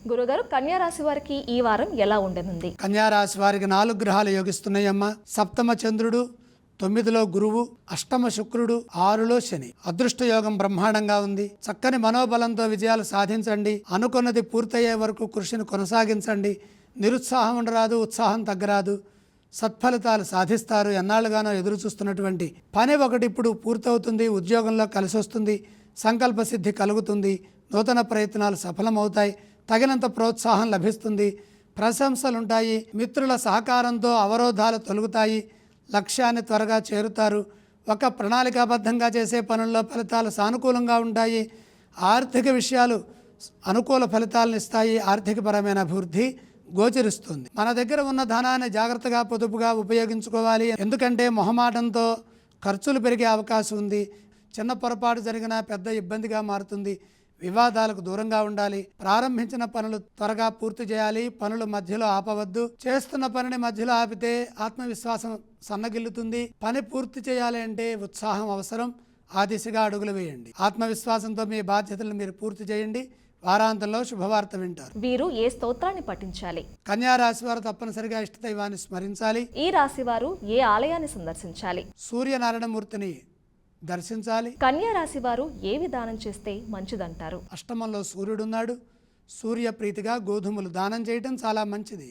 గురుగారు, కన్యా రాశి వారికి ఈ వారం ఎలా ఉండనుంది? కన్యా రాశి వారికి 4 గ్రహాలు యోగిస్తున్నాయమ్మ. సప్తమ చంద్రుడు, 9లో గురువు, అష్టమ శుక్రుడు, 6లో శని. అదృష్ట యోగం బ్రహ్మాండంగా ఉంది. చక్కని మనోబలంతో విజయాలు సాధించండి. అనుకున్నది పూర్తయ్యే వరకు కృషిని కొనసాగించండి. నిరుత్సాహం ఉండరాదు, ఉత్సాహం తగ్గరాదు. సత్ఫలితాలు సాధిస్తారు. ఎన్నాళ్ళుగానో ఎదురు చూస్తున్నటువంటి పని ఒకటి ఇప్పుడు పూర్తవుతుంది. ఉద్యోగంలో కలిసి వస్తుంది. సంకల్ప సిద్ధి కలుగుతుంది. నూతన ప్రయత్నాలు సఫలమవుతాయి. తగినంత ప్రోత్సాహం లభిస్తుంది. ప్రశంసలుంటాయి. మిత్రుల సహకారంతో అవరోధాలు తొలగుతాయి. లక్ష్యాన్ని త్వరగా చేరుతారు. ఒక ప్రణాళికాబద్ధంగా చేసే పనుల్లో ఫలితాలు సానుకూలంగా ఉంటాయి. ఆర్థిక విషయాలు అనుకూల ఫలితాలను ఇస్తాయి. ఆర్థికపరమైన అభివృద్ధి గోచరిస్తుంది. మన దగ్గర ఉన్న ధనాన్ని జాగ్రత్తగా పొదుపుగా ఉపయోగించుకోవాలి. ఎందుకంటే మొహమాటంతో ఖర్చులు పెరిగే అవకాశం ఉంది. చిన్న పొరపాటు జరిగినా పెద్ద ఇబ్బందిగా మారుతుంది. వివాదాలకు దూరంగా ఉండాలి. ప్రారంభించిన పనులు త్వరగా పూర్తి చేయాలి. పనులు మధ్యలో ఆపవద్దు. చేస్తున్న పనిని మధ్యలో ఆపితే ఆత్మవిశ్వాసం సన్నగిల్లుతుంది. పని పూర్తి చేయాలి అంటే ఉత్సాహం అవసరం. ఆ దిశగా అడుగులు వేయండి. ఆత్మవిశ్వాసంతో మీ బాధ్యతలను మీరు పూర్తి చేయండి. వారాంతంలో శుభవార్త వింటారు. వీరు ఏ స్తోత్రాన్ని పఠించాలి? కన్యా రాశి వారు తప్పనిసరిగా ఇష్టదైవాన్ని స్మరించాలి. ఈ రాశి వారు ఏ ఆలయాన్ని సందర్శించాలి? సూర్యనారాయణమూర్తిని దర్శించాలి. కన్యా రాశి వారు ఏ విధానం చేస్తే మంచిదంటారు? అష్టమంలో సూర్యుడున్నాడు. సూర్య ప్రీతిగా గోధుమలు దానం చేయడం చాలా మంచిది.